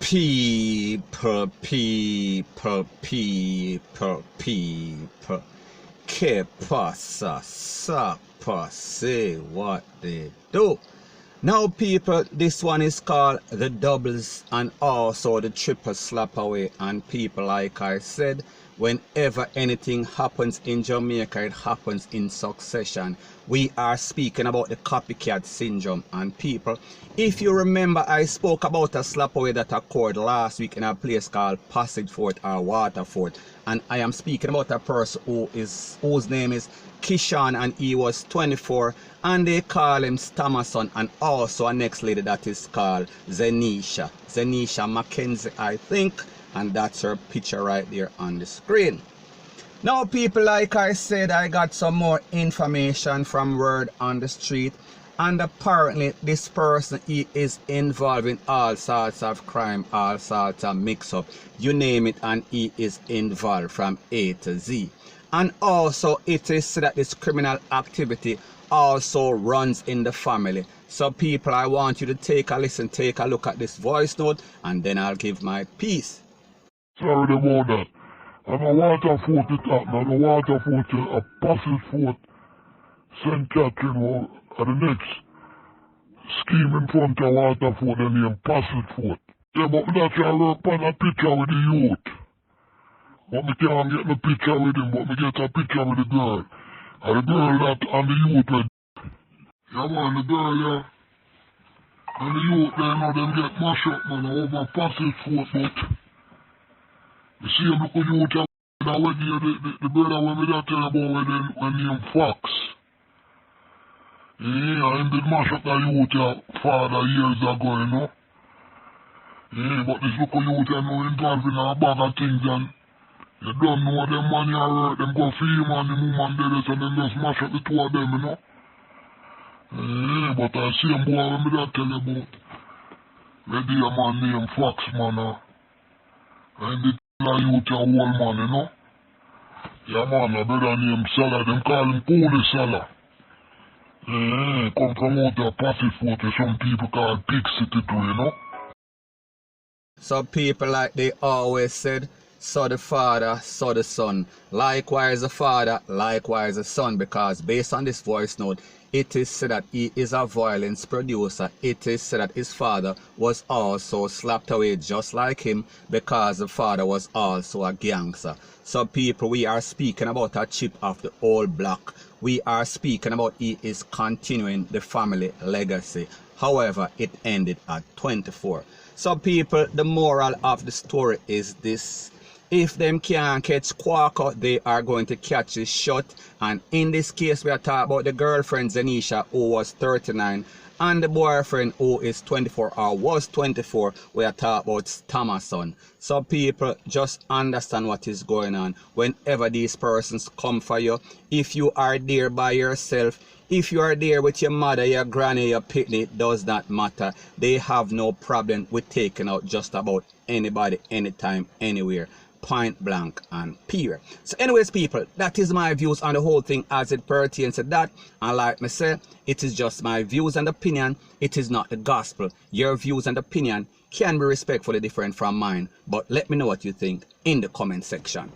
People. Que pasa, sapa, say what they do. Now people, this one is called the doubles and also the triple slap away. And people, like I said, whenever anything happens in Jamaica, it happens in succession. We are speaking about the copycat syndrome. And people, if you remember, I spoke about a slap away that occurred last week in a place called Passage Fort or Waterford. And I am speaking about a person whose name is Kishan, and he was 24, and they call him Stamason, and also a next lady that is called Zenisha Mackenzie, I think, and that's her picture right there on the screen. Now people, like I said, I got some more information from word on the street, and apparently this person, he is involved in all sorts of crime, all sorts of mix-up, you name it, and he is involved from A to Z. And also it is said that this criminal activity also runs in the family. So people, I want you to take a listen, take a look at this voice note, and then I'll give my piece. Sorry about that. I'm a Waterford it up, I'm a Waterford a Passage Fort, St. Catherine, or the next scheme in front of Waterford and named Passage Fort. Yeah, but that's I work on a picture with the youth. But me can't get no picture with him, but me get a picture with the girl. And the girl that and the youth with. Yeah man, the girl, yeah. And the youth, they know them get mashed up, man, over Passage Fort, but you see him look at youth that went here, the brother when me that tell you about when named Fox. Yeah, him did mash up the youth your father years ago, you know. Yeah, but this look at youth, you know, involved in a bag of things, and you don't know them man you hurt, them go for him and the woman did this, and then just mash up the two of them, you know. Yeah, but I see him boy when me that tell you about. Where the man named Fox, man, and the youth your whole man, you know. Yeah man, a brother named Salah, them call him Pooly Salah. Yeah, come from out of Passage Fort, some people call Pig City too, you know. So people, like they always said, so the father, so the son. Likewise the father, likewise the son, because based on this voice note, it is said that he is a violence producer. It is said that his father was also slapped away just like him, because the father was also a gangster. So people, we are speaking about a chip of the old block. We are speaking about he is continuing the family legacy. However, it ended at 24. So people, the moral of the story is this. If them can't catch Quacker, they are going to catch his shot. And in this case, we are talking about the girlfriend Zenisha, who was 39, and the boyfriend who is 24 or was 24. We are talking about Stamason. So people, just understand what is going on. Whenever these persons come for you, if you are there by yourself, if you are there with your mother, your granny, your picnic, it does not matter. They have no problem with taking out just about anybody, anytime, anywhere. Point blank and period. So anyways people, that is my views on the whole thing as it pertains to that. And like me say, it is just my views and opinion. It is not the gospel. Your views and opinion can be respectfully different from mine, but let me know what you think in the comment section.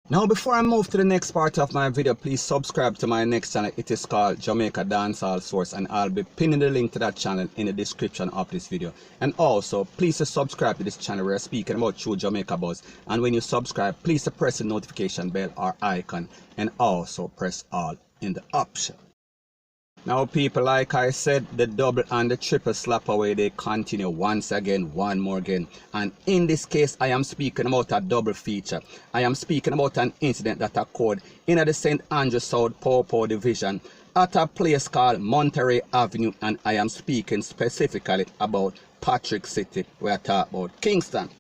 Now before I move to the next part of my video, please subscribe to my next channel. It is called Jamaica Dancehall Source, and I'll be pinning the link to that channel in the description of this video. And also please subscribe to this channel. We're speaking about true Jamaica buzz, and when you subscribe, please press the notification bell or icon, and also press all in the option. Now people, like I said, the double and the triple slap away, they continue once again, one more again. And in this case, I am speaking about a double feature. I am speaking about an incident that occurred in the St. Andrew South Popo division at a place called Monterey Avenue, and I am speaking specifically about Patrick City. We are talking about Kingston.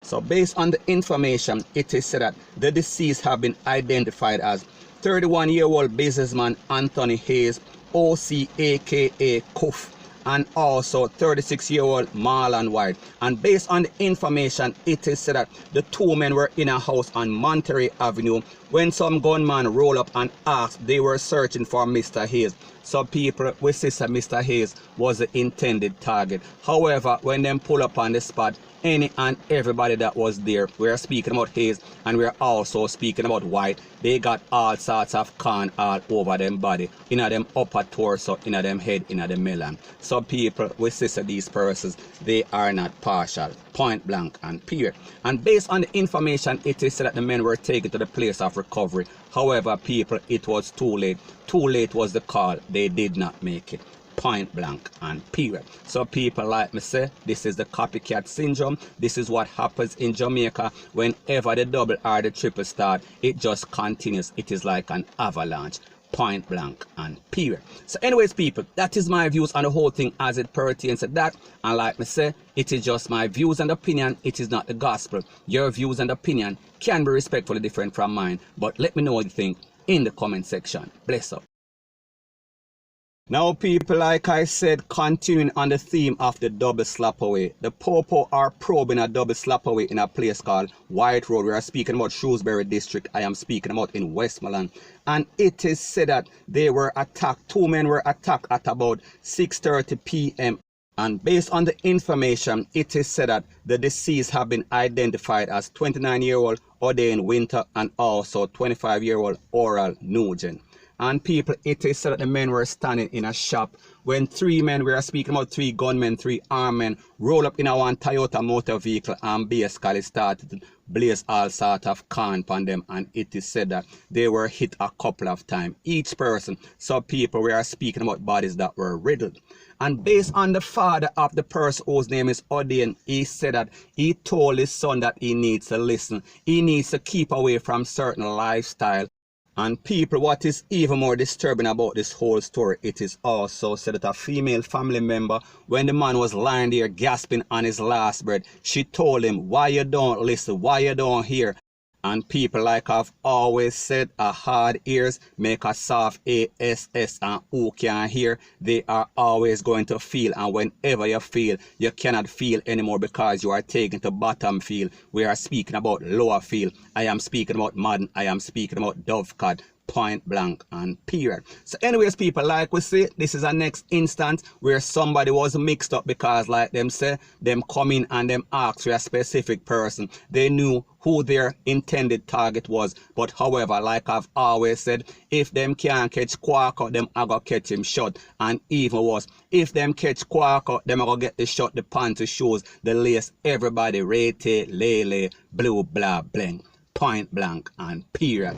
So based on the information, it is said that the deceased have been identified as 31-year-old businessman Anthony Hayes, OC aka Kuff, and also 36-year-old Marlon White. And based on the information, it is said that the two men were in a house on Monterey Avenue when some gunman roll up and asked they were searching for Mr. Hayes. So people, we see that Mr. Hayes was the intended target. However, when them pull up on the spot, any and everybody that was there, we are speaking about Hayes and we are also speaking about White, they got all sorts of con all over them body, in them upper torso, in them head, in them melon. So people, we see that these persons, they are not partial, point blank and period. And based on the information, it is said that the men were taken to the place of recovery. However, people, it was too late. Too late was the call. They did not make it. Point blank and period. So people, like me say, this is the copycat syndrome. This is what happens in Jamaica whenever the double or the triple start. It just continues. It is like an avalanche. Point blank and period. So anyways, people, that is my views on the whole thing as it pertains to that. And like me say, it is just my views and opinion. It is not the gospel. Your views and opinion can be respectfully different from mine, but let me know what you think in the comment section. Bless up. Now people, like I said, continuing on the theme of the double slap away, the Popo are probing a double slap away in a place called White Road. We are speaking about Shrewsbury District. I am speaking about in Westmoreland. And it is said that they were attacked. 2 men were attacked at about 6:30 p.m. And based on the information, it is said that the deceased have been identified as 29-year-old Odain Winter and also 25-year-old Oral Nugent. And people, it is said that the men were standing in a shop when 3 men, we are speaking about 3 gunmen, 3 armed men, roll up in a one Toyota motor vehicle and basically started to blaze all sort of con upon them. And it is said that they were hit a couple of times, each person. So people, we are speaking about bodies that were riddled. And based on the father of the person whose name is Odain, he said that he told his son that he needs to listen. He needs to keep away from certain lifestyle. And people, what is even more disturbing about this whole story, it is also said that a female family member, when the man was lying there gasping on his last breath, she told him, why you don't listen, why you don't hear? And people, like I've always said, a hard ears make a soft ASS, and who can hear, they are always going to feel. And whenever you feel, you cannot feel anymore because you are taken to bottom field. We are speaking about lower field. I am speaking about modern. I am speaking about Dovecot. Point blank and period. So anyways, people, like we say, this is a next instance where somebody was mixed up because, like them say, them come in and them ask for a specific person. They knew who their intended target was, but however, like I've always said, if them can't catch Quacker, them are gonna catch him shot. And even worse, if them catch Quacker, them are gonna get the shot, the panty shoes, the lace, everybody, rate, lele, blue, blah, bling. Point blank and period.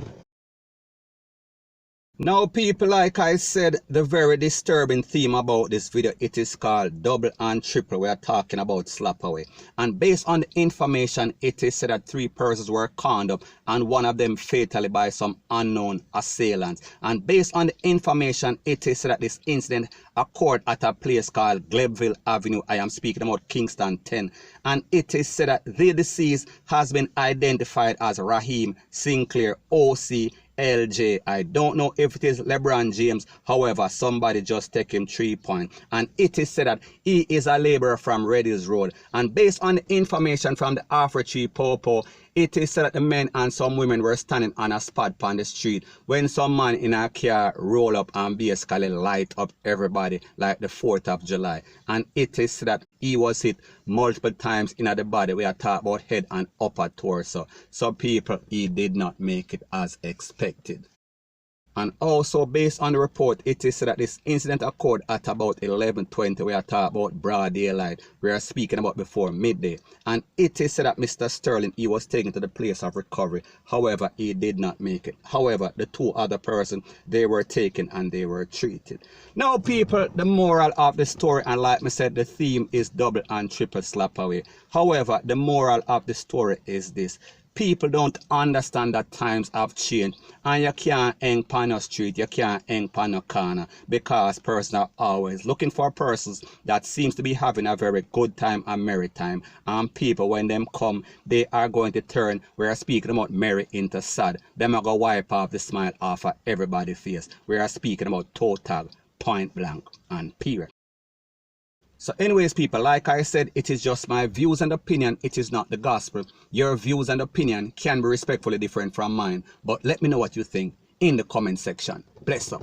Now people, like I said, the very disturbing theme about this video, it is called double and triple. We are talking about slap away. And based on the information, it is said that 3 persons were conned up and one of them fatally by some unknown assailants. And based on the information, it is said that this incident occurred at a place called Glebeville Avenue. I am speaking about Kingston 10. And it is said that the deceased has been identified as Raheem Sinclair, OC, LJ. I don't know if it is LeBron James. However, somebody just take him 3 points. And it is said that he is a laborer from Reddy's Road. And based on the information from the Afro Tree Popo, it is said that the men and some women were standing on a spot on the street when some man in a car roll up and basically light up everybody like the 4th of July. And it is said that he was hit multiple times in the body. We are talking about head and upper torso. So people, he did not make it as expected. And also, based on the report, it is said that this incident occurred at about 11:20. We are talking about broad daylight. We are speaking about before midday. And it is said that Mr. Sterling, he was taken to the place of recovery. However, he did not make it. However, the 2 other persons, they were taken and they were treated. Now, people, the moral of the story, and like I said, the theme is double and triple slap away. However, the moral of the story is this. People don't understand that times have changed and you can't hang on a street, you can't hang on a corner because persons are always looking for persons that seems to be having a very good time and merry time. And people, when them come, they are going to turn, we are speaking about merry into sad. Them are going to wipe off the smile off of everybody's face. We are speaking about total, point blank and period. So anyways, people, like I said, it is just my views and opinion. It is not the gospel. Your views and opinion can be respectfully different from mine. But let me know what you think in the comment section. Bless up.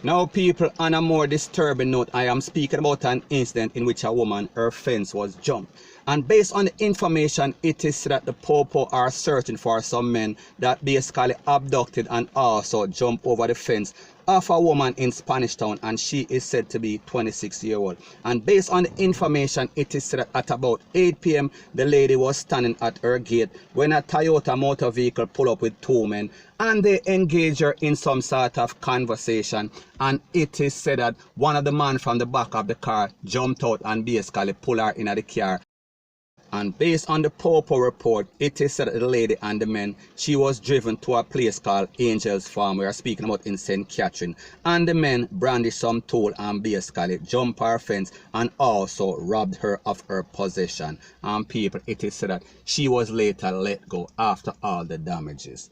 Now, people, on a more disturbing note, I am speaking about an incident in which a woman, her fence was jumped. And based on the information, it is said that the Popo are searching for some men that basically abducted and also jumped over the fence of a woman in Spanish Town, and she is said to be 26-year-old. And based on the information, it is said that at about 8 p.m. the lady was standing at her gate when a Toyota motor vehicle pulled up with two men, and they engaged her in some sort of conversation. And it is said that one of the men from the back of the car jumped out and basically pulled her into the car. And based on the Popo report, it is said that the lady and the men, she was driven to a place called Angel's Farm, we are speaking about in St. Catherine. And the men brandished some tool and basically jumped her fence and also robbed her of her possession. And people, it is said that she was later let go after all the damages.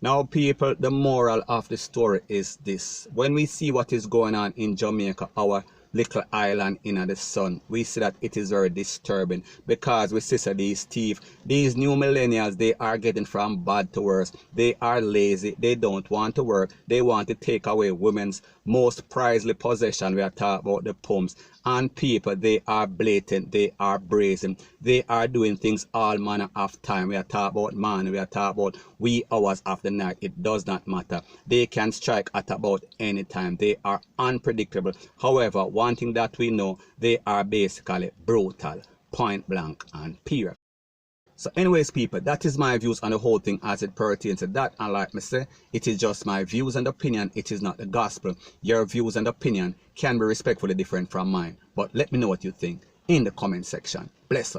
Now, people, the moral of the story is this. When we see what is going on in Jamaica, our little island in the sun, we see that it is very disturbing, because we see that these thieves, these new millennials, they are getting from bad to worse. They are lazy, they don't want to work, they want to take away women's most prized possession. We are talking about the pumps. And people, they are blatant, they are brazen, they are doing things all manner of time. We are talking about man, we are talking about wee hours of the night. It does not matter. They can strike at about any time. They are unpredictable. However, one thing that we know, they are basically brutal, point blank and period. So anyways, people, that is my views on the whole thing as it pertains to that. And like me say, it is just my views and opinion. It is not the gospel. Your views and opinion can be respectfully different from mine. But let me know what you think in the comment section. Bless up.